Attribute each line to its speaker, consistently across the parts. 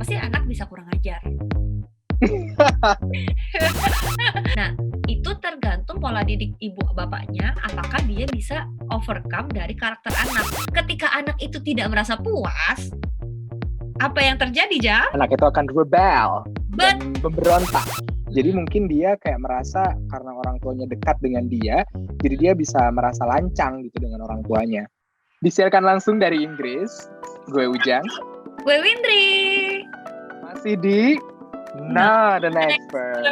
Speaker 1: kenapa sih anak bisa kurang ajar? Nah, itu tergantung pola didik ibu bapaknya, apakah dia bisa overcome dari karakter anak. Ketika anak itu tidak merasa puas, apa yang terjadi, Jang?
Speaker 2: Anak itu akan rebel dan
Speaker 1: Bet-
Speaker 2: memberontak. Jadi mungkin dia kayak merasa karena orang tuanya dekat dengan dia, jadi dia bisa merasa lancang gitu dengan orang tuanya. Disiarkan langsung dari Inggris, gue Ujang,
Speaker 1: Gue Windri.
Speaker 2: masih di Not an Expert.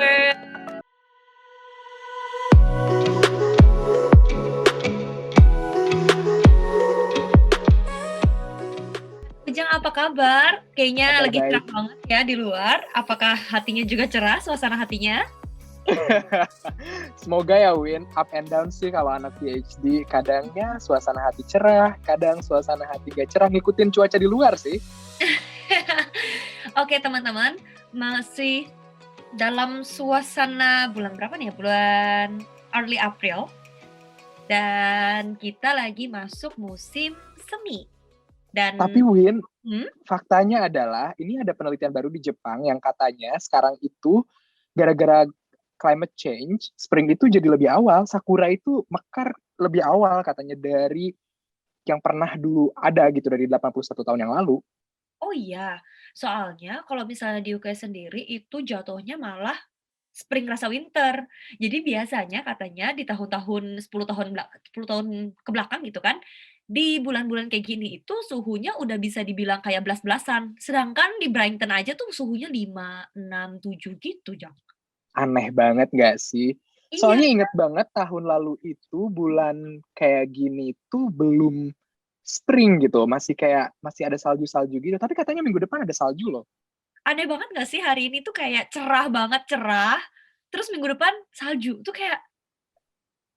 Speaker 1: Ujang, apa kabar? Kayaknya
Speaker 2: Kabar
Speaker 1: lagi
Speaker 2: baik.
Speaker 1: cerah banget ya di luar. Apakah hatinya juga cerah, suasana hatinya?
Speaker 2: Semoga ya Win, up and down sih kalau anak PhD. Kadangnya suasana hati cerah, kadang suasana hati gak cerah, ngikutin cuaca di luar sih.
Speaker 1: Oke teman-teman, masih dalam suasana bulan berapa nih ya? Bulan early April. Dan kita lagi masuk musim semi. Dan
Speaker 2: Tapi Win, faktanya adalah ini ada penelitian baru di Jepang yang katanya sekarang itu gara-gara climate change, spring itu jadi lebih awal, sakura itu mekar lebih awal katanya dari yang pernah dulu ada gitu dari 81 tahun yang lalu.
Speaker 1: oh iya, soalnya kalau misalnya di UK sendiri itu jatuhnya malah spring rasa winter. Jadi biasanya katanya di tahun-tahun 10 tahun ke belakang gitu kan, di bulan-bulan kayak gini itu suhunya udah bisa dibilang kayak belas-belasan. Sedangkan di Brighton aja tuh suhunya 5, 6, 7 gitu, Jang.
Speaker 2: Aneh banget gak sih?
Speaker 1: Iya,
Speaker 2: Soalnya inget banget tahun lalu itu bulan kayak gini tuh belum spring gitu, masih ada salju-salju gitu. Tapi katanya minggu depan ada salju loh.
Speaker 1: aneh banget gak sih hari ini tuh kayak cerah banget, cerah, terus minggu depan salju. Tuh kayak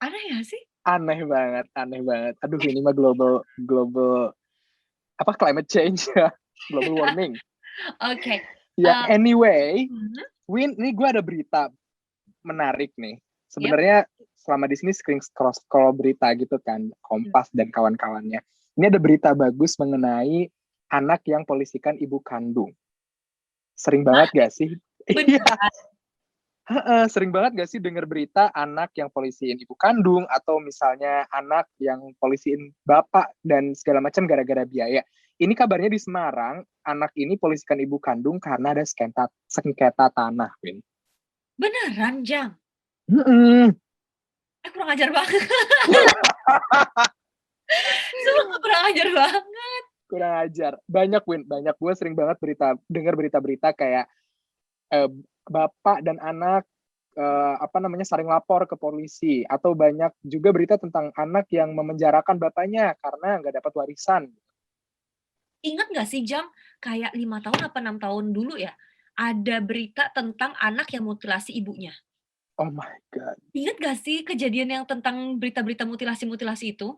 Speaker 1: aneh gak sih?
Speaker 2: Aneh banget, aneh banget. Aduh, ini mah global apa climate change ya, global warming.
Speaker 1: Oke.
Speaker 2: Ya, anyway,
Speaker 1: Mhm,
Speaker 2: Win, ini gue ada berita menarik nih.
Speaker 1: yap.
Speaker 2: Sebenarnya selama di sini scroll berita gitu kan, Kompas dan kawan-kawannya. Ini ada berita bagus mengenai anak yang polisikan ibu kandung. Sering
Speaker 1: Hah?
Speaker 2: banget gak sih? Iya,
Speaker 1: Beneran?
Speaker 2: sering banget gak sih dengar berita anak yang polisiin ibu kandung atau misalnya anak yang polisiin bapak dan segala macam gara-gara biaya. Ini kabarnya di Semarang, anak ini polisikan ibu kandung karena ada sengketa tanah, Win.
Speaker 1: Beneran, Jang? Kurang ajar banget. Sumpah kurang ajar banget.
Speaker 2: Kurang ajar. Banyak, Win. Banyak. Gue sering banget dengar berita-berita kayak bapak dan anak saling lapor ke polisi, atau banyak juga berita tentang anak yang memenjarakan bapaknya karena nggak dapat warisan.
Speaker 1: Ingat nggak sih, Jang, kayak 5 tahun apa 6 tahun dulu ya, ada berita tentang anak yang mutilasi ibunya.
Speaker 2: Oh my god.
Speaker 1: Ingat nggak sih kejadian yang tentang berita-berita mutilasi-mutilasi itu?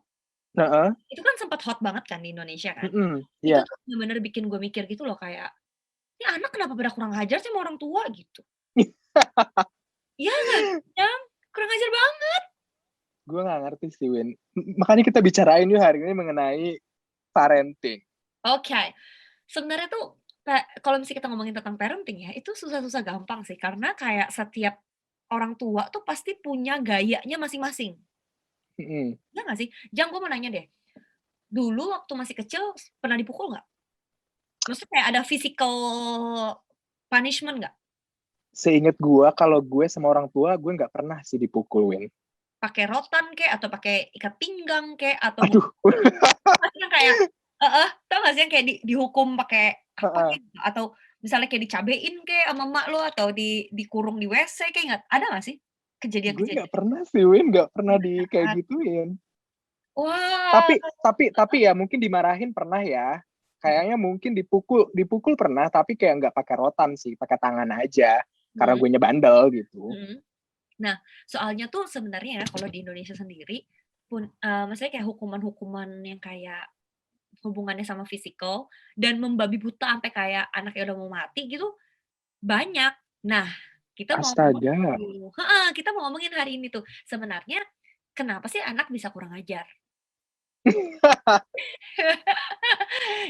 Speaker 2: Nah,
Speaker 1: Itu kan sempat hot banget kan di Indonesia kan. Itu
Speaker 2: ya.
Speaker 1: tuh bener-bener bikin gue mikir gitu loh kayak, "Ini anak kenapa pada kurang ajar sih sama orang tua?" Gitu. Iya nggak sih, Jang? Kurang ajar banget.
Speaker 2: Gue nggak ngerti sih, Win. Makanya kita bicarain yuk hari ini mengenai parenting.
Speaker 1: Oke. Sebenarnya tuh kalau misalnya kita ngomongin tentang parenting ya, itu susah-susah gampang sih, karena kayak setiap orang tua tuh pasti punya gayanya masing-masing.
Speaker 2: Mm-mm.
Speaker 1: Iya nggak sih? Jang, gue mau nanya deh, dulu waktu masih kecil pernah dipukul nggak? Maksudnya kayak ada physical punishment nggak?
Speaker 2: Seinget gue, kalau gue sama orang tua, gue nggak pernah sih dipukul, Win.
Speaker 1: Pakai rotan kek, atau pakai ikat pinggang kek, atau
Speaker 2: Aduh.
Speaker 1: pasti yang kayak tau nggak sih yang kayak dihukum pakai apa kek, atau misalnya kayak dicabein kek sama emak lo, atau dikurung di WC kek, ada nggak sih
Speaker 2: Gue nggak
Speaker 1: kejadian-kejadian?
Speaker 2: pernah sih, Win. Nggak pernah di kayak gituin.
Speaker 1: Wah,
Speaker 2: Tapi ya mungkin dimarahin pernah ya. Kayaknya mungkin dipukul pernah, tapi kayak nggak pakai rotan sih, pakai tangan aja. Karena
Speaker 1: mhm
Speaker 2: gue bandel gitu.
Speaker 1: mhm. Nah, soalnya tuh sebenarnya ya kalau di Indonesia sendiri pun, maksudnya kayak hukuman-hukuman yang kayak hubungannya sama fisikal dan membabi buta sampai kayak anaknya udah mau mati gitu, banyak. Nah, kita mau
Speaker 2: Astaga.
Speaker 1: ngomongin heeh, kita mau ngomongin hari ini tuh, sebenarnya kenapa sih anak bisa kurang ajar?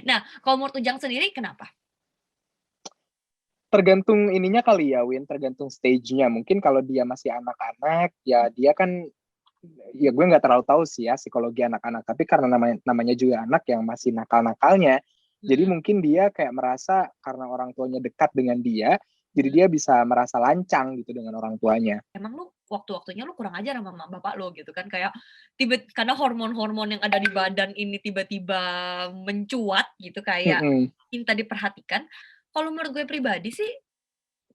Speaker 1: Nah, kalau menurut Ujang sendiri kenapa?
Speaker 2: tergantung ininya kali ya, Win, tergantung stage-nya. Mungkin kalau dia masih anak-anak, ya dia kan, ya gue nggak terlalu tahu sih ya psikologi anak-anak. Tapi karena namanya juga anak yang masih nakal-nakalnya, jadi
Speaker 1: Mhm,
Speaker 2: mungkin dia kayak merasa karena orang tuanya dekat dengan dia, jadi
Speaker 1: mhm.
Speaker 2: dia bisa merasa lancang gitu dengan orang tuanya.
Speaker 1: Emang lu waktu-waktunya lu kurang ajar sama mama bapak lu gitu kan, kayak karena hormon-hormon yang ada di badan ini tiba-tiba mencuat gitu, kayak
Speaker 2: Mm-mm.
Speaker 1: minta diperhatikan. Kalau menurut gue pribadi sih,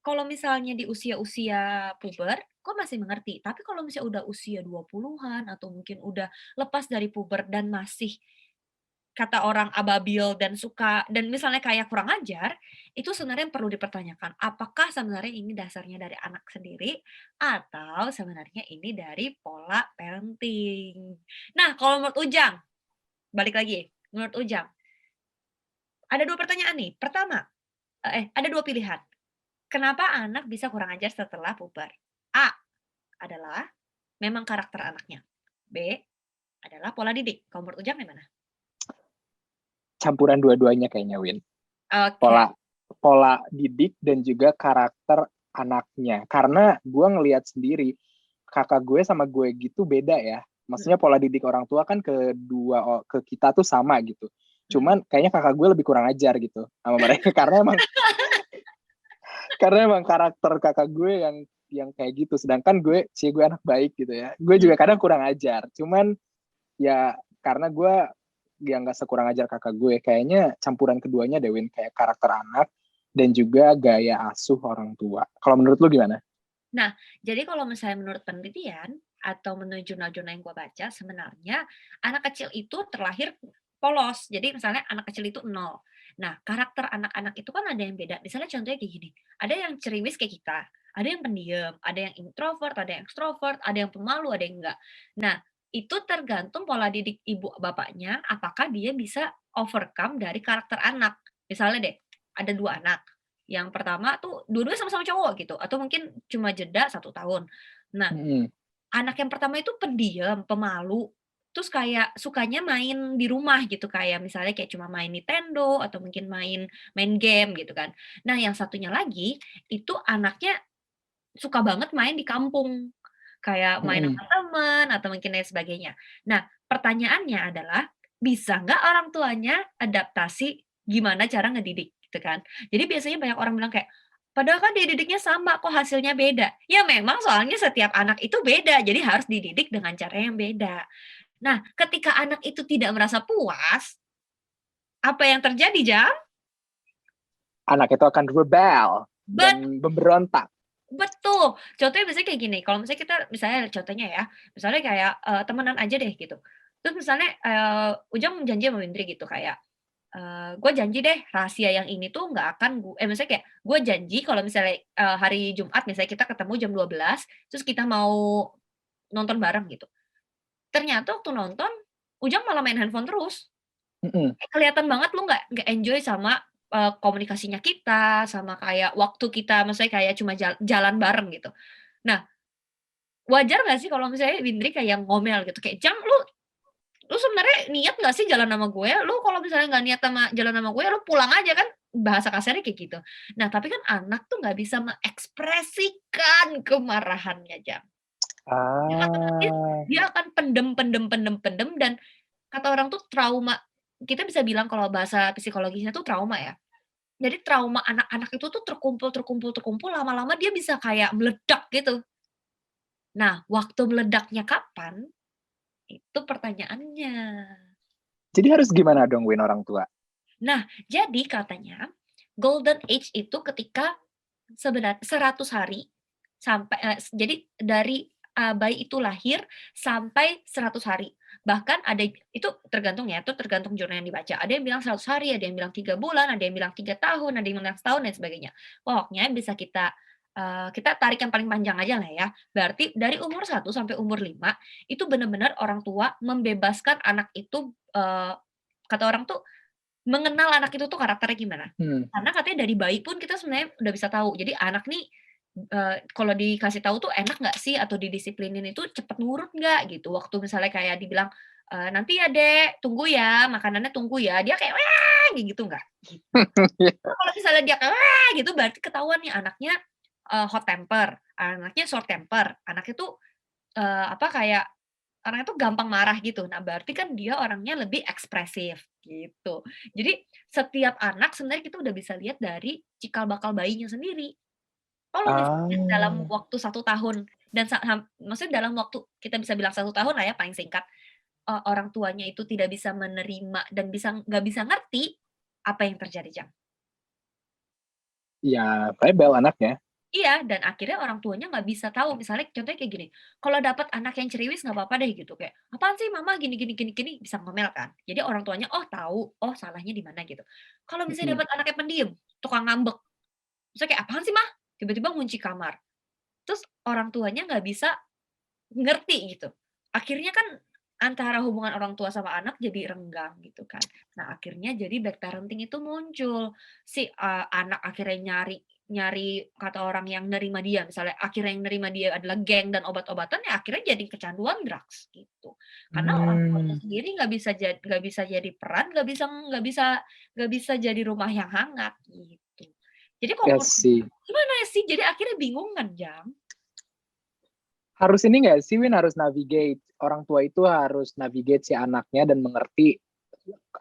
Speaker 1: kalau misalnya di usia-usia puber, gue masih mengerti. Tapi kalau misalnya udah usia 20-an atau mungkin udah lepas dari puber dan masih kata orang ababil dan suka dan misalnya kayak kurang ajar, itu sebenarnya perlu dipertanyakan. Apakah sebenarnya ini dasarnya dari anak sendiri atau sebenarnya ini dari pola parenting. Nah, kalau menurut Ujang, balik lagi, menurut Ujang, ada 2 pertanyaan nih. Pertama, ada 2 pilihan. Kenapa anak bisa kurang ajar setelah puber? A adalah memang karakter anaknya. B adalah pola didik. Kalau menurut Ujang gimana?
Speaker 2: Campuran dua-duanya kayaknya, Win.
Speaker 1: Oke.
Speaker 2: Pola pola didik dan juga karakter anaknya. Karena gue ngelihat sendiri kakak gue sama gue gitu beda ya. Maksudnya
Speaker 1: Mhm,
Speaker 2: pola didik orang tua kan ke kita tuh sama gitu.
Speaker 1: mhm.
Speaker 2: Cuman kayaknya kakak gue lebih kurang ajar gitu sama mereka karena emang karakter kakak gue yang kayak gitu. Sedangkan gue anak baik gitu ya. Gue juga
Speaker 1: Mhm.
Speaker 2: kadang kurang ajar. Cuman ya karena gue yang nggak sekurang ajar kakak gue, kayaknya campuran keduanya Dewin, kayak karakter anak dan juga gaya asuh orang tua. Kalau menurut lu gimana?
Speaker 1: Nah, jadi kalau misalnya menurut penelitian atau menurut jurnal-jurnal yang gue baca, sebenarnya anak kecil itu terlahir polos. Jadi misalnya anak kecil itu nol. Nah, karakter anak-anak itu kan ada yang beda. Misalnya contohnya kayak gini, ada yang ceriwis kayak kita, ada yang pendiam, ada yang introvert, ada yang extrovert, ada yang pemalu, ada yang enggak. Nah, itu tergantung pola didik ibu bapaknya, apakah dia bisa overcome dari karakter anak. Misalnya deh, ada 2 anak. Yang pertama tuh dua-duanya sama-sama cowok gitu, atau mungkin cuma jeda 1 tahun. Nah,
Speaker 2: Mm-mm.
Speaker 1: anak yang pertama itu pendiam, pemalu, terus kayak sukanya main di rumah gitu, kayak misalnya kayak cuma main Nintendo atau mungkin main main game gitu kan. Nah, yang satunya lagi, itu anaknya suka banget main di kampung, kayak main
Speaker 2: Mm-mm.
Speaker 1: sama teman atau mungkin lain sebagainya. Nah, pertanyaannya adalah, bisa nggak orang tuanya adaptasi gimana cara ngedidik, gitu kan. Jadi biasanya banyak orang bilang kayak, "Padahal kan didiknya sama, kok hasilnya beda?" Ya memang soalnya setiap anak itu beda, jadi harus dididik dengan cara yang beda. Nah, ketika anak itu tidak merasa puas, apa yang terjadi, Jam?
Speaker 2: Anak itu akan rebel dan
Speaker 1: Bet
Speaker 2: memberontak.
Speaker 1: Betul, contohnya biasanya kayak gini, kalau misalnya kita misalnya contohnya ya, misalnya kayak, temenan aja deh gitu. Terus misalnya, Ujang janji sama Windri gitu kayak, "Gue janji deh rahasia yang ini tuh nggak akan misalnya kayak, gue janji kalau misalnya, hari Jumat misalnya kita ketemu jam 12 terus kita mau nonton bareng gitu." Ternyata waktu nonton, Ujang malah main handphone terus.
Speaker 2: Mm-mm.
Speaker 1: Kelihatan banget lu nggak enjoy sama, komunikasinya kita, sama kayak waktu kita maksudnya kayak cuma jalan bareng gitu. Nah, wajar nggak sih kalau misalnya Windri kayak ngomel gitu, kayak, "Jang, lu sebenarnya niat nggak sih jalan sama gue? Lu kalau misalnya nggak niat jalan sama gue, lu pulang aja," kan bahasa kasarnya kayak gitu. Nah, tapi kan anak tuh nggak bisa mengekspresikan kemarahannya, Jang. Dia otomatis
Speaker 2: Ah,
Speaker 1: dia akan pendem pendem pendem pendem dan kata orang tuh trauma, kita bisa bilang kalau bahasa psikologisnya tuh trauma ya. Jadi trauma anak-anak itu tuh terkumpul terkumpul terkumpul, lama-lama dia bisa kayak meledak gitu. Nah, waktu meledaknya kapan? Itu pertanyaannya.
Speaker 2: jadi harus gimana dong, Win, orang tua?
Speaker 1: Nah, jadi katanya golden age itu ketika 100 hari sampai jadi dari, bayi itu lahir sampai 100 hari. Bahkan ada itu tergantung ya, itu tergantung jurnal yang dibaca. Ada yang bilang 100 hari, ada yang bilang 3 bulan, ada yang bilang 3 tahun, ada yang bilang setahun dan sebagainya. Pokoknya bisa kita tarik yang paling panjang aja lah ya. Berarti dari umur 1 sampai umur 5 itu benar-benar orang tua membebaskan anak itu, kata orang tuh mengenal anak itu tuh karakternya gimana.
Speaker 2: Hmm.
Speaker 1: Karena katanya dari bayi pun kita sebenarnya udah bisa tahu. Jadi anak nih, kalau dikasih tahu tuh enak nggak sih atau didisiplinin itu cepet nurut nggak gitu. Waktu misalnya kayak dibilang, "Nanti ya Dek, tunggu ya, makanannya tunggu ya." Dia kayak, "Wah!" kayak gitu nggak? Gitu. Kalau misalnya dia kayak, "Wah!" gitu berarti ketahuan nih anaknya, hot temper, anaknya short temper, anaknya tuh, apa, kayak anaknya tuh gampang marah gitu. Nah, berarti kan dia orangnya lebih ekspresif, gitu. Jadi setiap anak sebenarnya kita udah bisa lihat dari cikal bakal bayinya sendiri. Kalau misalnya dalam
Speaker 2: Ah,
Speaker 1: waktu 1 tahun dan maksudnya dalam waktu kita bisa bilang 1 tahun lah ya paling singkat, orang tuanya itu tidak bisa menerima dan nggak bisa ngerti, apa yang terjadi, Jang?
Speaker 2: ya rebel anaknya.
Speaker 1: Iya, dan akhirnya orang tuanya nggak bisa tahu, misalnya contohnya kayak gini, kalau dapat anak yang ceriwis nggak apa-apa deh gitu, kayak, "Apaan sih mama gini gini gini gini," bisa ngomel kan. Jadi orang tuanya, oh tahu, oh salahnya di mana gitu. Kalau misalnya
Speaker 2: Mhm.
Speaker 1: dapat anaknya pendiam, tukang ngambek, misalnya kayak, "Apaan sih mah?" Tiba-tiba ngunci kamar, terus orang tuanya nggak bisa ngerti gitu. Akhirnya kan antara hubungan orang tua sama anak jadi renggang gitu kan. Nah akhirnya jadi bad parenting itu muncul. Si, anak akhirnya nyari nyari kata orang yang nerima dia, misalnya akhirnya yang nerima dia adalah geng dan obat-obatan, ya akhirnya jadi kecanduan drugs gitu. Karena orang tuanya
Speaker 2: Mmm,
Speaker 1: sendiri nggak bisa jadi peran, nggak bisa jadi rumah yang hangat gitu. Jadi kalau
Speaker 2: iya
Speaker 1: menurut
Speaker 2: sih.
Speaker 1: gimana sih? Jadi akhirnya bingung kan, Jang?
Speaker 2: Harus ini nggak sih, Win, harus navigate, orang tua itu harus navigate si anaknya dan mengerti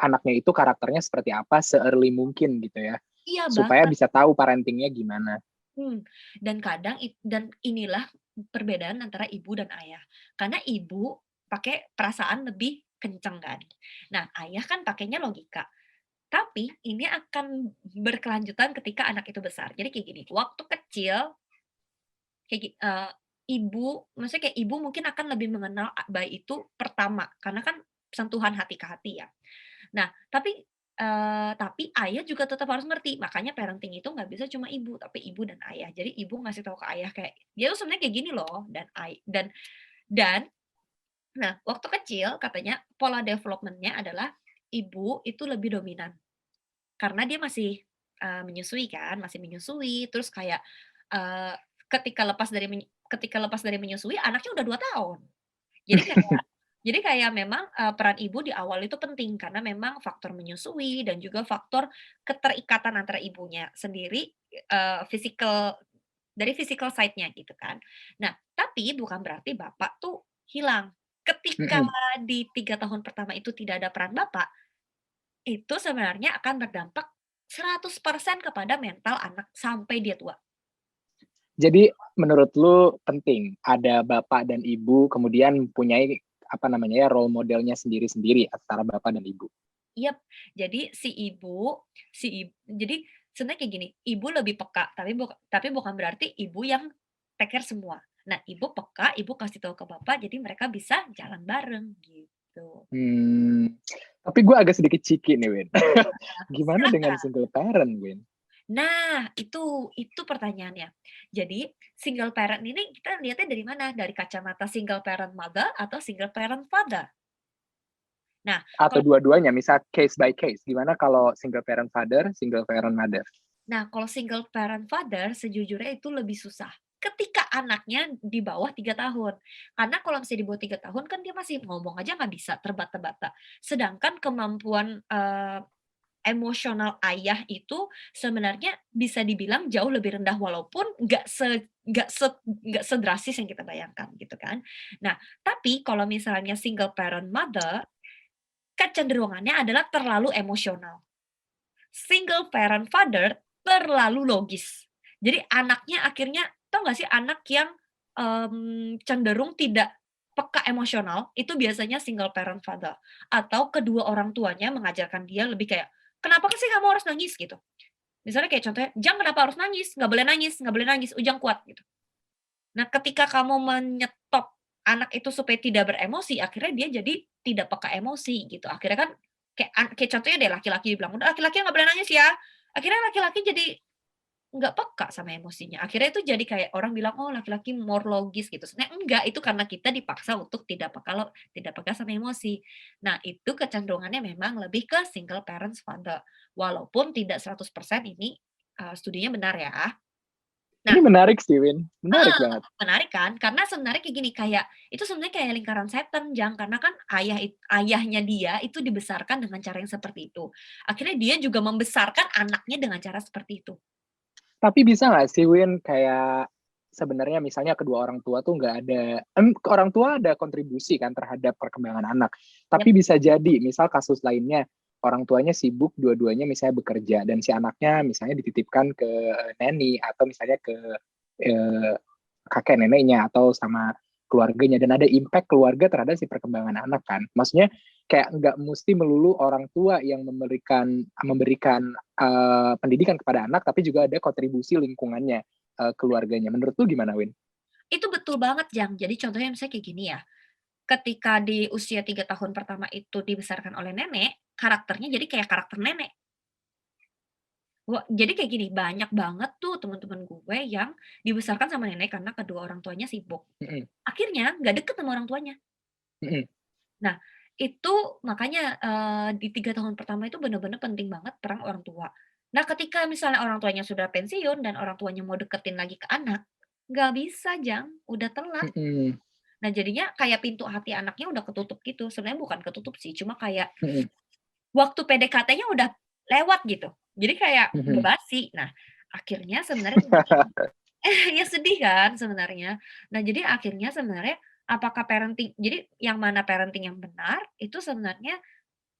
Speaker 2: anaknya itu karakternya seperti apa se-early mungkin gitu ya,
Speaker 1: Iya
Speaker 2: supaya
Speaker 1: banget.
Speaker 2: bisa tahu parenting-nya gimana.
Speaker 1: Dan kadang dan inilah perbedaan antara ibu dan ayah. Karena ibu pakai perasaan lebih kenceng kan. Nah, ayah kan pakainya logika. Tapi ini akan berkelanjutan ketika anak itu besar. Jadi kayak gini, waktu kecil ibu maksudnya kayak ibu mungkin akan lebih mengenal bayi itu pertama, karena kan sentuhan hati ke hati ya. Nah, tapi ayah juga tetap harus ngerti, makanya parenting itu nggak bisa cuma ibu, tapi ibu dan ayah. Jadi ibu ngasih tahu ke ayah kayak, "Dia tuh sebenarnya kayak gini loh," dan nah, waktu kecil katanya pola development-nya adalah ibu itu lebih dominan, karena dia masih, menyusui kan, masih menyusui, terus kayak, eee, ketika lepas dari menyusui anaknya udah 2 tahun. Jadi kayak memang, peran ibu di awal itu penting karena memang faktor menyusui dan juga faktor keterikatan antara ibunya sendiri, dari physical side-nya gitu kan. Nah, tapi bukan berarti bapak tuh hilang. Ketika
Speaker 2: Mhm.
Speaker 1: di 3 tahun pertama itu tidak ada peran bapak, itu sebenarnya akan berdampak 100% kepada mental anak sampai dia tua.
Speaker 2: Jadi menurut lu penting ada bapak dan ibu kemudian mempunyai, apa namanya ya, role modelnya sendiri-sendiri antara bapak dan ibu.
Speaker 1: Yap, jadi jadi sebenarnya kayak gini, ibu lebih peka, tapi bukan berarti ibu yang take care semua. Nah, ibu peka, ibu kasih tahu ke bapak, jadi mereka bisa jalan bareng, gitu.
Speaker 2: Mmm, tapi gue agak sedikit cheeky nih, Win.
Speaker 1: Nah,
Speaker 2: Gimana dengan
Speaker 1: silakan.
Speaker 2: single parent, Win?
Speaker 1: Nah, itu pertanyaannya. Jadi, single parent ini kita lihatnya dari mana? Dari kacamata single parent mother atau single parent father? Nah,
Speaker 2: Atau
Speaker 1: kalau
Speaker 2: dua-duanya, misal case by case, gimana kalau single parent father, single parent mother?
Speaker 1: Kalau single parent father sejujurnya itu lebih susah, ketika anaknya di bawah 3 tahun. Karena kalau misalnya di bawah 3 tahun kan dia masih ngomong aja nggak bisa, terbata-bata. Sedangkan kemampuan, emosional ayah itu sebenarnya bisa dibilang jauh lebih rendah walaupun nggak sedrastis yang kita bayangkan gitu kan. Nah, tapi kalau misalnya single parent mother, kecenderungannya adalah terlalu emosional. Single parent father terlalu logis. Jadi anaknya akhirnya tahu nggak sih anak yang, cenderung tidak peka emosional, itu biasanya single parent father. Atau kedua orang tuanya mengajarkan dia lebih kayak, "Kenapa sih kamu harus nangis?" Gitu. Misalnya kayak contohnya, "Jang kenapa harus nangis? Nggak boleh nangis nggak boleh nangis, Ujang kuat." Gitu. Nah, ketika kamu menyetop anak itu supaya tidak beremosi, akhirnya dia jadi tidak peka emosi gitu. Akhirnya kan kayak contohnya deh laki-laki bilang, "Udah laki-laki nggak boleh nangis ya." Akhirnya laki-laki jadi nggak peka sama emosinya. Akhirnya itu jadi kayak orang bilang, "Oh laki-laki more logis," gitu. Sebenarnya enggak, itu karena kita dipaksa untuk tidak peka sama emosi. Nah, itu kecenderungannya memang lebih ke single parents father. Walaupun tidak 100% ini, studinya benar ya. Nah,
Speaker 2: Ini menarik sih, Win. Menarik
Speaker 1: heeh,
Speaker 2: banget.
Speaker 1: menarik kan? Karena sebenarnya kayak gini, kayak itu sebenarnya kayak lingkaran setan, Jang, karena kan ayahnya dia itu dibesarkan dengan cara yang seperti itu. Akhirnya dia juga membesarkan anaknya dengan cara seperti itu.
Speaker 2: Tapi bisa nggak sih, Win, kayak sebenarnya misalnya kedua orang tua tuh nggak ada, orang tua ada kontribusi kan terhadap perkembangan anak. Tapi
Speaker 1: Yap,
Speaker 2: bisa jadi, misal kasus lainnya, orang tuanya sibuk, dua-duanya misalnya bekerja, dan si anaknya misalnya dititipkan ke neni, atau misalnya ke eh, kakek neneknya, atau sama keluarganya, dan ada impact keluarga terhadap si perkembangan anak kan. Maksudnya kayak nggak mesti melulu orang tua yang memberikan pendidikan kepada anak, tapi juga ada kontribusi lingkungannya, keluarganya. Menurut lu gimana, Win?
Speaker 1: itu betul banget, Jang. Jadi contohnya misalnya kayak gini ya, ketika di usia 3 tahun pertama itu dibesarkan oleh nenek, karakternya jadi kayak karakter nenek. Jadi kayak gini, banyak banget tuh teman-teman gue yang dibesarkan sama nenek karena kedua orang tuanya sibuk.
Speaker 2: Mm-mm,
Speaker 1: Akhirnya nggak deket sama orang tuanya.
Speaker 2: mm-mm,
Speaker 1: Nah, itu makanya, di 3 tahun pertama itu bener-bener penting banget peran orang tua. Nah, ketika misalnya orang tuanya sudah pensiun dan orang tuanya mau deketin lagi ke anak, nggak bisa, Jang, udah telat.
Speaker 2: mm-mm,
Speaker 1: Nah, jadinya kayak pintu hati anaknya udah ketutup gitu, sebenarnya bukan ketutup sih, cuma kayak
Speaker 2: mm-mm,
Speaker 1: waktu PDKT-nya udah lewat gitu. Jadi kayak udah
Speaker 2: mm-mm.
Speaker 1: basi. Nah, akhirnya sebenarnya kayak gini, ya sedih kan sebenarnya. Nah, jadi akhirnya sebenarnya apakah parenting jadi yang mana parenting yang benar, itu sebenarnya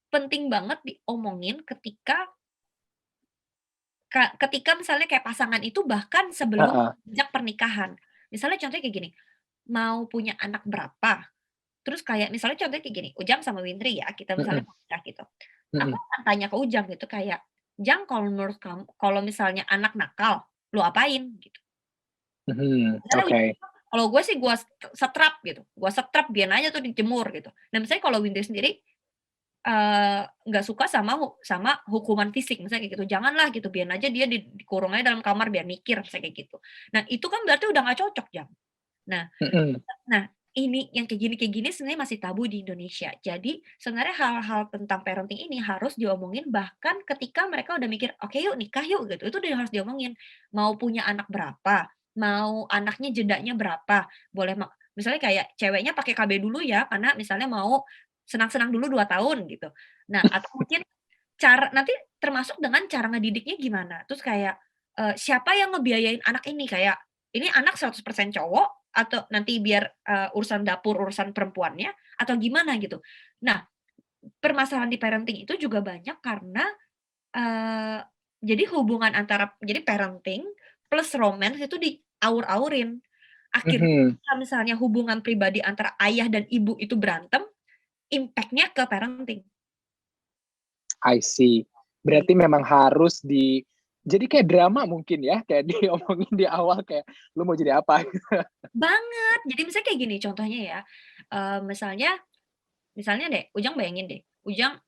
Speaker 1: penting banget diomongin ketika misalnya kayak pasangan itu bahkan sebelum
Speaker 2: Ah, ah,
Speaker 1: jenjang pernikahan. Misalnya contohnya kayak gini, mau punya anak berapa, terus kayak misalnya contohnya kayak gini, Ujang sama Windri ya, kita misalnya
Speaker 2: mm-mm,
Speaker 1: mau nikah gitu. Aku
Speaker 2: mm-mm,
Speaker 1: akan tanya ke Ujang gitu kayak, "Jang, kalau menurut kamu kalau misalnya anak nakal, lu apain?" Gitu.
Speaker 2: mm-mm.
Speaker 1: Misalnya
Speaker 2: Oke.
Speaker 1: Windri bilang, "Kalau gue sih gue setrap gitu, gue setrap biarin aja tuh dijemur," gitu. Nah, misalnya kalau Windri sendiri nggak suka sama hukuman fisik misalnya kayak gitu, "Janganlah gitu, biarin aja dia dikurung aja dalam kamar biar mikir," misalnya kayak gitu. Nah, itu kan berarti udah nggak cocok, Jang. Nah
Speaker 2: Mm-mm,
Speaker 1: nah, ini yang kayak gini sebenarnya masih tabu di Indonesia. Jadi, sebenarnya hal-hal tentang parenting ini harus diomongin bahkan ketika mereka udah mikir, "Oke yuk nikah yuk," gitu, itu udah harus diomongin. Mau punya anak berapa, mau anaknya jedanya berapa, boleh misalnya kayak ceweknya pakai KB dulu ya, karena misalnya mau senang-senang dulu 2 tahun gitu. Nah, atau mungkin nanti termasuk dengan cara ngedidiknya gimana, terus kayak, siapa yang ngebiayain anak ini, kayak, ini anak 100% cowok atau nanti biar, urusan dapur, urusan perempuannya, atau gimana gitu. Nah, permasalahan di parenting itu juga banyak karena, eee, jadi hubungan antara jadi parenting plus romance itu diaur-aurin. Akhirnya
Speaker 2: mhm.
Speaker 1: kalau misalnya hubungan pribadi antara ayah dan ibu itu berantem, impact-nya ke parenting.
Speaker 2: I see.
Speaker 1: Gi
Speaker 2: Berarti memang harus jadi kayak drama mungkin ya, kayak diomongin di awal kayak, "Lu mau jadi apa?"
Speaker 1: Banget. Jadi misalnya kayak gini contohnya ya, misalnya misalnya deh, Ujang bayangin deh, Ujang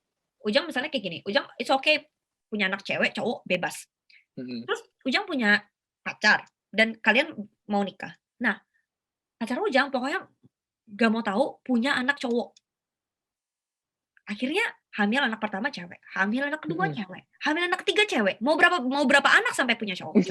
Speaker 1: Ujang misalnya kayak gini, Ujang it's okay punya anak cewek, cowok, bebas.
Speaker 2: Mhm.
Speaker 1: Terus Ujang punya pacar dan kalian mau nikah. Nah, pacar Ujang pokoknya gak mau tahu punya anak cowok. Akhirnya hamil anak pertama cewek, hamil anak kedua
Speaker 2: Mhm.
Speaker 1: cewek, hamil anak ketiga cewek, mau berapa anak sampai punya cowok.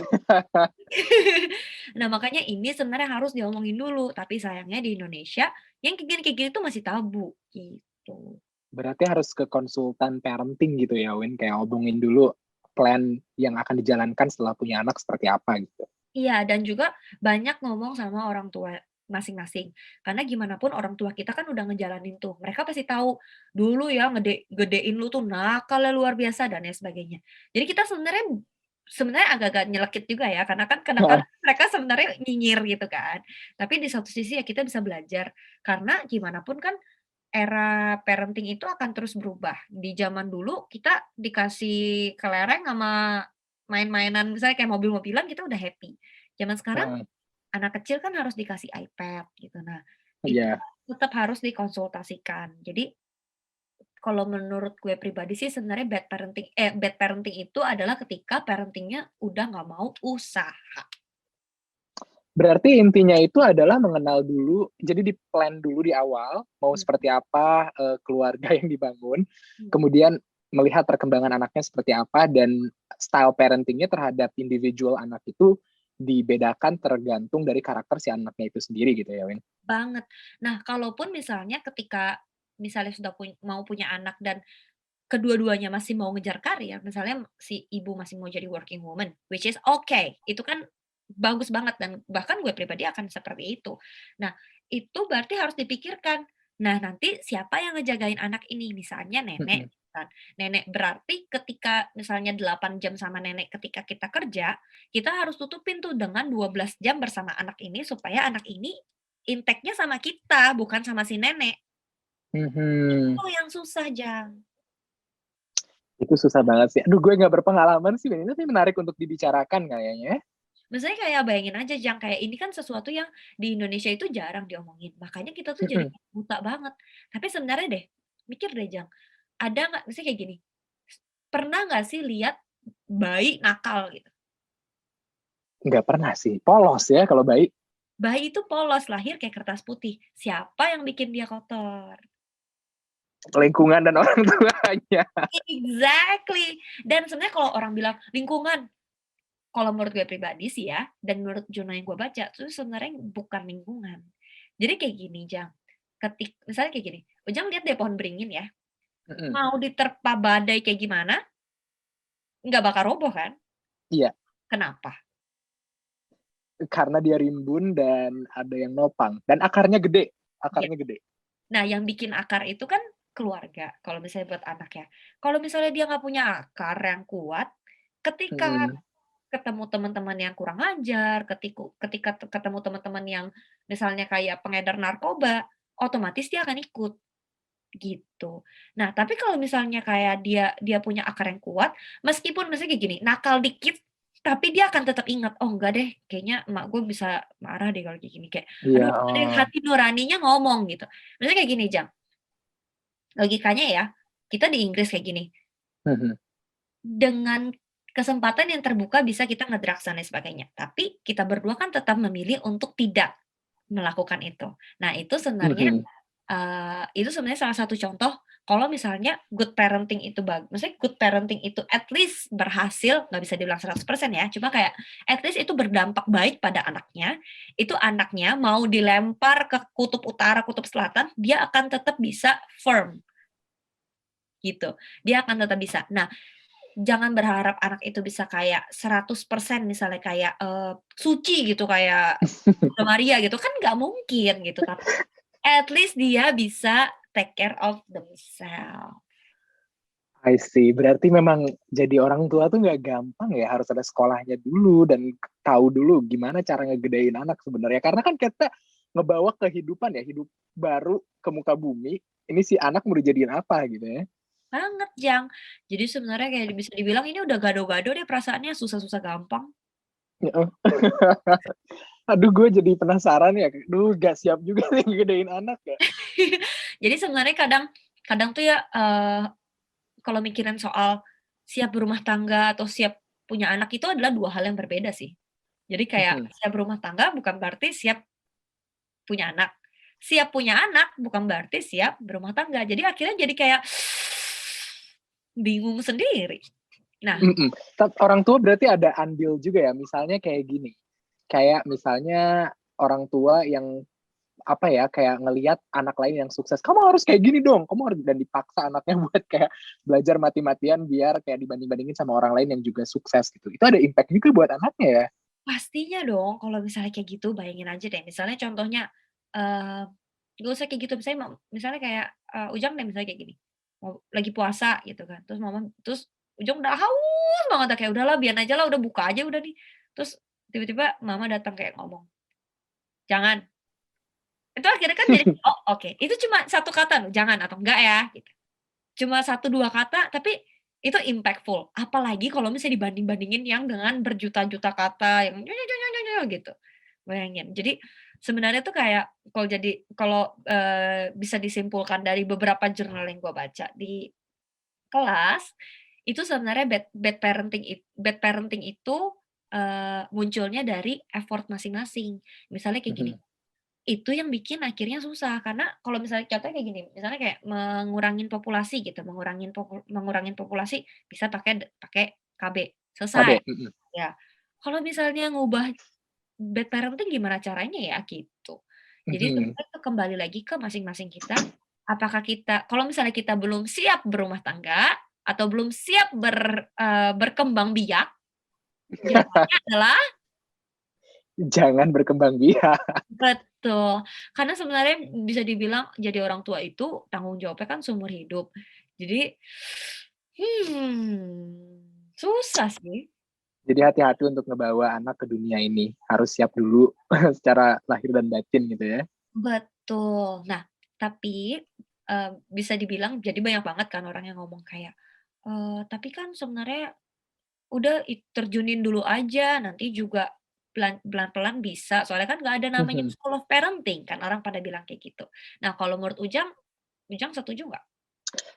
Speaker 1: Nah, makanya ini sebenarnya harus diomongin dulu, tapi sayangnya di Indonesia yang kayak gini tuh masih tabu, gitu.
Speaker 2: Berarti harus ke konsultan parenting gitu ya, Win, kayak ngomongin dulu plan yang akan dijalankan setelah punya anak seperti apa gitu.
Speaker 1: Iya, dan juga banyak ngomong sama orang tua masing-masing. Karena gimana pun orang tua kita kan udah ngejalanin tuh, mereka pasti tahu, dulu ya gedein lu tuh nakalnya luar biasa dan lain sebagainya. Jadi kita sebenarnya sebenarnya agak-agak nyelekit juga ya, karena kan
Speaker 2: Heeh.
Speaker 1: kadang-kadang mereka sebenarnya nyinyir gitu kan. Tapi di satu sisi ya kita bisa belajar, karena gimana pun kan era parenting itu akan terus berubah. Di zaman dulu kita dikasih kelereng sama main-mainan misalnya kayak mobil-mobilan kita udah happy. Zaman sekarang
Speaker 2: Heeh.
Speaker 1: anak kecil kan harus dikasih iPad gitu. Nah, itu
Speaker 2: Iya.
Speaker 1: tetap harus dikonsultasikan. Jadi kalau menurut gue pribadi sih sebenarnya bad parenting itu adalah ketika parenting-nya udah nggak mau usaha.
Speaker 2: Berarti intinya itu adalah mengenal dulu, jadi di-plan dulu di awal, mau
Speaker 1: Mhm,
Speaker 2: seperti apa, keluarga yang dibangun,
Speaker 1: mhm.
Speaker 2: kemudian melihat perkembangan anaknya seperti apa, dan style parenting-nya terhadap individual anak itu dibedakan tergantung dari karakter si anaknya itu sendiri gitu ya, Win?
Speaker 1: Banget. Nah, kalaupun misalnya ketika misalnya sudah mau punya anak dan kedua-duanya masih mau ngejar karir, misalnya si ibu masih mau jadi working woman, which is okay, itu kan bagus banget dan bahkan gue pribadi akan seperti itu. Nah, itu berarti harus dipikirkan. Nah, nanti siapa yang ngejagain anak ini? Misalnya nenek,
Speaker 2: Mhm.
Speaker 1: kan. Nenek berarti ketika misalnya 8 jam sama nenek ketika kita kerja, kita harus tutupin tuh dengan 12 jam bersama anak ini supaya anak ini intake-nya sama kita, bukan sama si nenek.
Speaker 2: Mhm.
Speaker 1: Itu yang susah, Jang.
Speaker 2: Itu susah banget sih. Aduh gue nggak berpengalaman sih, Win, ini tapi menarik untuk dibicarakan kayaknya.
Speaker 1: Maksudnya kayak bayangin aja, Jang, kayak ini kan sesuatu yang di Indonesia itu jarang diomongin, makanya kita tuh jadi
Speaker 2: Mhm.
Speaker 1: buta banget. Tapi sebenarnya deh, mikir deh, Jang, ada nggak misalnya kayak gini, pernah nggak sih lihat bayi nakal gitu?
Speaker 2: Nggak pernah sih, polos ya kalau bayi.
Speaker 1: Bayi itu polos, lahir kayak kertas putih, siapa yang bikin dia kotor?
Speaker 2: Lingkungan dan orang tuanya.
Speaker 1: Exactly. Dan sebenarnya kalau orang bilang lingkungan, kalau menurut gue pribadi sih ya, dan menurut jurnal yang gue baca, itu sebenarnya bukan lingkungan. Jadi kayak gini, Jang, misalnya kayak gini, Ujang lihat deh pohon beringin ya,
Speaker 2: Mhm.
Speaker 1: mau diterpa badai kayak gimana, nggak bakal roboh kan?
Speaker 2: Iya,
Speaker 1: Kenapa?
Speaker 2: karena dia rimbun dan ada yang nopang dan akarnya gede,
Speaker 1: Iya.
Speaker 2: akarnya gede.
Speaker 1: Nah, yang bikin akar itu kan keluarga, kalau misalnya buat anak ya. Kalau misalnya dia nggak punya akar yang kuat, ketika
Speaker 2: Mhm.
Speaker 1: ketemu teman-teman yang kurang ajar, ketika ketemu teman-teman yang misalnya kayak pengedar narkoba, otomatis dia akan ikut. Gitu. Nah, tapi kalau misalnya kayak dia dia punya akar yang kuat, meskipun misalnya kayak gini, nakal dikit, tapi dia akan tetap ingat, "Oh enggak deh, kayaknya emak gue bisa marah deh kalau kayak gini." Kayak,
Speaker 2: Iya,
Speaker 1: aduh enggak deh,
Speaker 2: oh.
Speaker 1: hati nuraninya ngomong gitu. Misalnya kayak gini, Jang, logikanya ya, kita di Inggris kayak gini,
Speaker 2: Mhm.
Speaker 1: dengan kesempatan yang terbuka bisa kita ngedrugs dan lain sebagainya, tapi kita berdua kan tetap memilih untuk tidak melakukan itu. Nah,
Speaker 2: Mhm.
Speaker 1: itu sebenarnya salah satu contoh kalau misalnya good parenting itu maksudnya good parenting itu at least berhasil, nggak bisa dibilang 100% ya, cuma kayak at least itu berdampak baik pada anaknya, itu anaknya mau dilempar ke kutub utara, kutub selatan, dia akan tetap bisa firm, gitu. Dia akan tetap bisa. Nah, jangan berharap anak itu bisa kayak 100% misalnya kayak, suci gitu, kayak Bunda Maria gitu, kan nggak mungkin gitu, tapi at least dia bisa take care of themselves.
Speaker 2: I see. Berarti memang jadi orang tua tuh nggak gampang ya, harus ada sekolahnya dulu dan tahu dulu gimana cara ngegedein anak sebenarnya. Karena kan kita ngebawa kehidupan ya, hidup baru ke muka bumi. Ini si anak mau dijadiin apa gitu ya.
Speaker 1: Banget, Jang. Jadi sebenarnya kayak bisa dibilang ini udah gado-gado deh perasaannya, susah-susah gampang.
Speaker 2: Heeh. Aduh gue jadi penasaran ya. Duh gak siap juga nih ngegedein anak ya.
Speaker 1: Jadi sebenarnya kadang kadang tuh ya, kalau mikirin soal siap berumah tangga atau siap punya anak itu adalah 2 hal yang berbeda sih. Jadi kayak
Speaker 2: Mhm.
Speaker 1: siap berumah tangga bukan berarti siap punya anak. Siap punya anak bukan berarti siap berumah tangga. Jadi akhirnya jadi kayak bingung sendiri. Nah,
Speaker 2: Mhm. Orang tua berarti ada andil juga ya. Misalnya kayak gini. Kayak misalnya orang tua yang apa ya, kayak ngelihat anak lain yang sukses, "Kamu harus kayak gini dong, kamu harus," dan dipaksa anaknya buat kayak belajar mati-matian biar kayak dibanding-bandingin sama orang lain yang juga sukses gitu. Itu ada impact juga buat anaknya ya?
Speaker 1: pastinya dong kalau misalnya kayak gitu bayangin aja deh misalnya contohnya, eee, nggak usah kayak gitu misalnya kayak, Ujang deh misalnya kayak gini, lagi puasa gitu kan terus Ujang udah haus banget dah kayak, "Udahlah biarin aja lah udah buka aja udah nih." Terus tiba-tiba mama datang kayak ngomong, "Jangan." Itu akhirnya kan jadi, "Oh oke." Itu cuma satu kata loh, "Jangan," atau "Enggak ya." Gitu. Cuma satu 2 kata, tapi itu impactful. Apalagi kalau misalnya dibanding-bandingin yang dengan berjuta-juta kata yang gitu. Bayangin. Jadi sebenarnya tuh kayak kalau bisa disimpulkan dari beberapa jurnal yang gue baca di kelas, itu sebenarnya bad parenting itu, munculnya dari effort masing-masing. Misalnya kayak gini,
Speaker 2: Mhm.
Speaker 1: itu yang bikin akhirnya susah, karena kalau misalnya contohnya kayak gini, misalnya kayak mengurangin populasi gitu, mengurangin populasi bisa pakai KB, selesai,
Speaker 2: KB, mhm.
Speaker 1: ya. kalau misalnya ngubah bad parenting gimana caranya ya, gitu. Jadi
Speaker 2: Mhm.
Speaker 1: sebenarnya itu kembali lagi ke masing-masing kita, apakah kita kalau misalnya kita belum siap berumah tangga, atau belum siap berkembang biak, jawabannya adalah
Speaker 2: Jangan berkembang biak.
Speaker 1: betul. Karena sebenarnya bisa dibilang jadi orang tua itu tanggung jawabnya kan seumur hidup. Jadi, susah sih.
Speaker 2: Jadi hati-hati untuk ngebawa anak ke dunia ini, harus siap dulu secara lahir dan batin gitu ya.
Speaker 1: Betul. Nah, tapi, bisa dibilang jadi banyak banget kan orang yang ngomong kayak, "Tapi kan sebenarnya udah terjunin dulu aja, nanti juga pelan-pelan bisa." Soalnya kan nggak ada namanya
Speaker 2: Mhm.
Speaker 1: school of parenting kan, orang pada bilang kayak gitu. Nah, kalau menurut Ujang, Ujang setuju nggak?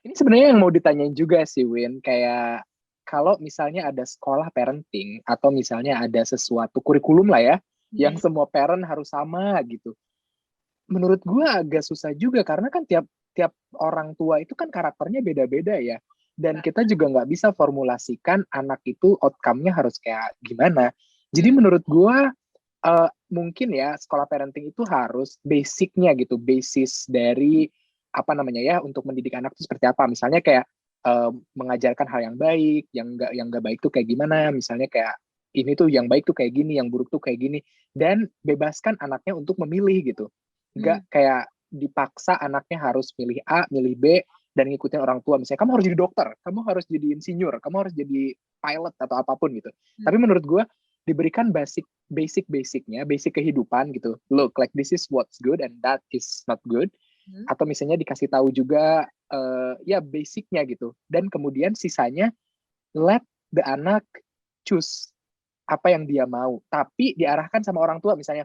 Speaker 2: Ini sebenarnya yang mau ditanyain juga sih Win, kayak kalau misalnya ada sekolah parenting atau misalnya ada sesuatu kurikulum lah ya, yang
Speaker 1: Mhm.
Speaker 2: semua parent harus sama gitu. Menurut gua agak susah juga karena kan tiap tiap orang tua itu kan karakternya beda-beda ya. Dan
Speaker 1: Ba
Speaker 2: kita juga nggak bisa formulasikan anak itu outcome-nya harus kayak gimana. Jadi
Speaker 1: mhm,
Speaker 2: menurut gua mungkin ya sekolah parenting itu harus basic-nya gitu, basis dari apa namanya ya, untuk mendidik anak itu seperti apa. Misalnya kayak, mengajarkan hal yang baik, yang nggak baik tuh kayak gimana, misalnya kayak ini tuh yang baik tuh kayak gini, yang buruk tuh kayak gini, dan bebaskan anaknya untuk memilih gitu. Nggak
Speaker 1: mmm,
Speaker 2: kayak dipaksa anaknya harus milih A, milih B, dan ngikutin orang tua. Misalnya, "Kamu harus jadi dokter, kamu harus jadi insinyur, kamu harus jadi pilot," atau apapun gitu. Tapi
Speaker 1: mhm,
Speaker 2: menurut gue diberikan basic-basicnya, basic kehidupan gitu. Look, like this is what's good and that is not good.
Speaker 1: mhm,
Speaker 2: Atau misalnya dikasih tahu juga ya basicnya gitu. Dan kemudian sisanya let the anak choose apa yang dia mau. Tapi diarahkan sama orang tua misalnya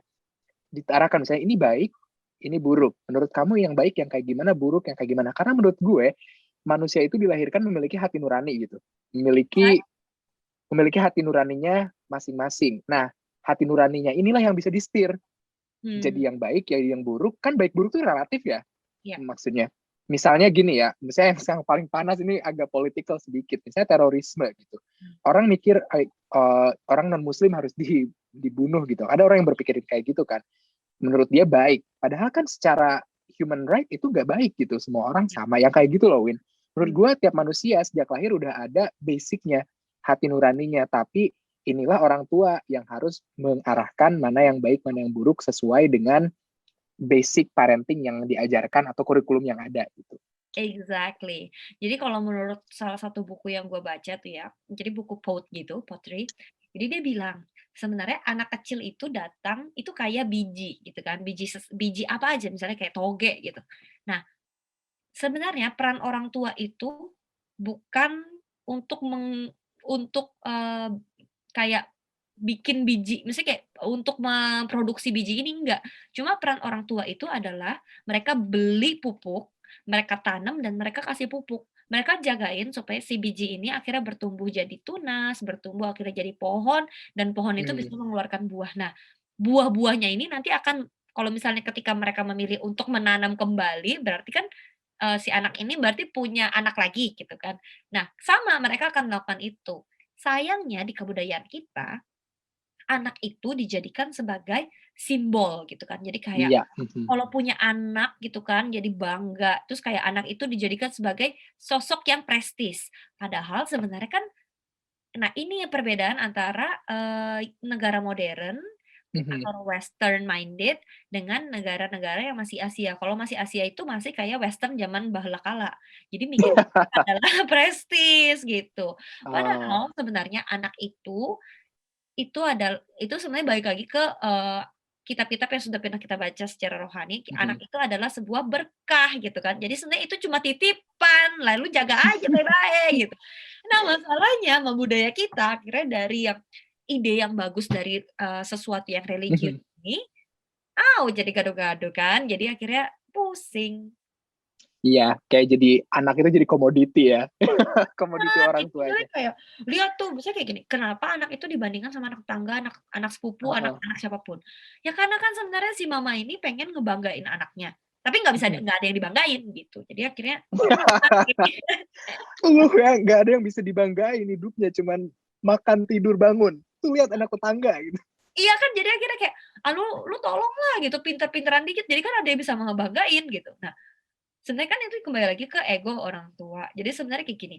Speaker 2: diarahkan misalnya ini baik, ini buruk. Menurut kamu yang baik yang kayak gimana, buruk yang kayak gimana? Karena menurut gue manusia itu dilahirkan memiliki hati nurani gitu. Memiliki memiliki hati nuraninya masing-masing. Nah, hati nuraninya inilah yang bisa disetir.
Speaker 1: mmm,
Speaker 2: Jadi yang baik, jadi yang buruk. Kan baik buruk itu relatif ya
Speaker 1: iya,
Speaker 2: maksudnya. Misalnya gini ya, misalnya yang paling panas ini agak politikal sedikit. Misalnya terorisme gitu.
Speaker 1: mmm,
Speaker 2: Orang mikir orang non muslim harus dibunuh gitu. Ada orang yang berpikir kayak gitu kan. Menurut dia baik. Padahal kan secara human right itu gak baik gitu. Semua orang
Speaker 1: iya,
Speaker 2: sama. Yang kayak gitu loh, Win. Menurut
Speaker 1: mmm,
Speaker 2: gue tiap manusia sejak lahir udah ada basicnya, hati nuraninya. Tapi inilah orang tua yang harus mengarahkan mana yang baik, mana yang buruk sesuai dengan basic parenting yang diajarkan atau kurikulum yang ada gitu.
Speaker 1: exactly. Jadi kalau menurut salah satu buku yang gue baca tuh ya, jadi buku quote gitu, pottery, jadi dia bilang, sebenarnya anak kecil itu datang, itu kayak biji gitu kan, biji apa aja, misalnya kayak toge gitu. Nah, sebenarnya peran orang tua itu bukan untuk kayak bikin biji, maksudnya kayak untuk memproduksi biji ini, enggak. Cuma peran orang tua itu adalah mereka beli pupuk, mereka tanam dan mereka kasih pupuk. Mereka jagain supaya si biji ini akhirnya bertumbuh jadi tunas, bertumbuh akhirnya jadi pohon, dan pohon itu bisa
Speaker 2: Hmm.
Speaker 1: mengeluarkan buah. Nah, buah-buahnya ini nanti akan kalau misalnya ketika mereka memilih untuk menanam kembali, berarti kan, si anak ini berarti punya anak lagi gitu kan. Nah, sama mereka akan melakukan itu. Sayangnya di kebudayaan kita, anak itu dijadikan sebagai simbol gitu kan. Jadi kayak
Speaker 2: Iya. Mhm.
Speaker 1: kalau punya anak gitu kan jadi bangga, terus kayak anak itu dijadikan sebagai sosok yang prestis. Padahal sebenarnya kan nah ini perbedaan antara, negara modern
Speaker 2: Mhm.
Speaker 1: atau western minded dengan negara-negara yang masih Asia. Kalau masih Asia itu masih kayak western zaman baheula Jadi mikirnya adalah prestis gitu.
Speaker 2: Oh.
Speaker 1: Padahal sebenarnya anak itu sebenarnya balik lagi ke, kitab-kitab yang sudah pernah kita baca secara rohani, anak
Speaker 2: Mhm.
Speaker 1: itu adalah sebuah berkah gitu kan. Jadi sebenarnya itu cuma titipan, lalu jaga aja baik-baik gitu. Nah masalahnya sama budaya kita akhirnya dari yang ide yang bagus dari, sesuatu yang religius
Speaker 2: Mhm.
Speaker 1: ini, jadi gado-gado kan, jadi akhirnya pusing.
Speaker 2: Iya, kayak jadi anak itu jadi komoditi ya. Komoditi orang
Speaker 1: Misalnya
Speaker 2: tuanya.
Speaker 1: kayak, lihat tuh, misalnya kayak gini, kenapa anak itu dibandingkan sama anak tetangga, anak anak sepupu,
Speaker 2: Heeh.
Speaker 1: anak siapa pun. Ya karena kan sebenarnya si mama ini pengen ngebanggain anaknya, tapi
Speaker 2: Mhm.
Speaker 1: nggak ada yang dibanggain gitu. Jadi akhirnya
Speaker 2: Ya nggak ada yang bisa dibanggain hidupnya cuman makan, tidur, bangun. tuh lihat anak tetangga gitu.
Speaker 1: Iya kan, jadi akhirnya kayak, lu tolonglah gitu, pinter-pinteran dikit, jadi kan ada yang bisa ngebanggain gitu. Nah, sebenarnya kan itu kembali lagi ke ego orang tua. Jadi sebenarnya kayak gini,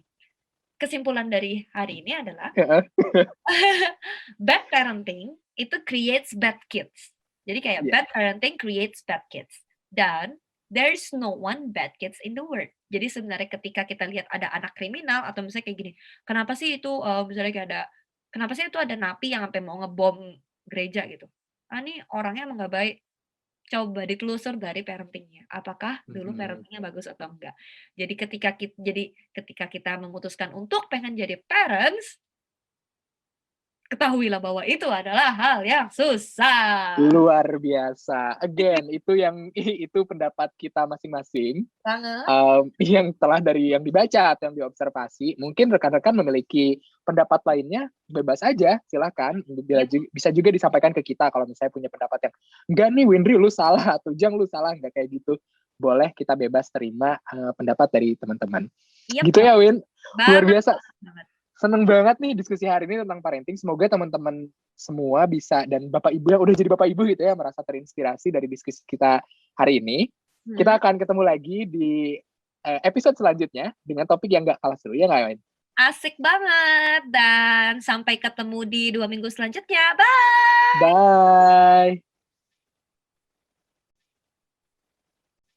Speaker 1: kesimpulan dari hari ini adalah
Speaker 2: Heeh.
Speaker 1: bad parenting itu creates bad kids. Jadi kayak
Speaker 2: Iya.
Speaker 1: bad parenting creates bad kids. Dan there's no one bad kids in the world. Jadi sebenarnya ketika kita lihat ada anak kriminal atau misalnya kayak gini, kenapa sih itu misalnya kayak kenapa sih itu ada napi yang sampai mau ngebom gereja gitu? Ah nih orangnya emang nggak baik. Coba ditelusur dari parenting-nya. Apakah dulu
Speaker 2: Mhm.
Speaker 1: parenting-nya bagus atau enggak. Jadi ketika kita memutuskan untuk pengen jadi parents, ketahuilah bahwa itu adalah hal yang susah.
Speaker 2: Luar biasa. Again, itu yang itu pendapat kita masing-masing,
Speaker 1: Banget.
Speaker 2: yang telah dari yang dibaca atau yang diobservasi. Mungkin rekan-rekan memiliki pendapat lainnya, bebas aja, silakan.
Speaker 1: Yap,
Speaker 2: Bisa juga disampaikan ke kita kalau misalnya punya pendapat yang, "Enggak nih Windri lu salah," atau "Jang lu salah," enggak kayak gitu. Boleh, kita bebas terima, pendapat dari teman-teman.
Speaker 1: yap
Speaker 2: Gitu ya, Win? Luar
Speaker 1: banget
Speaker 2: biasa.
Speaker 1: banget banget.
Speaker 2: Seneng banget nih diskusi hari ini tentang parenting. Semoga teman-teman semua bisa, dan Bapak Ibu yang udah jadi Bapak Ibu gitu ya, merasa terinspirasi dari diskusi kita hari ini. Kita
Speaker 1: Mhm.
Speaker 2: akan ketemu lagi di episode selanjutnya dengan topik yang gak kalah seru, ya nggak, Win?
Speaker 1: Asik banget dan sampai ketemu di 2 minggu selanjutnya. Bye.
Speaker 2: Bye!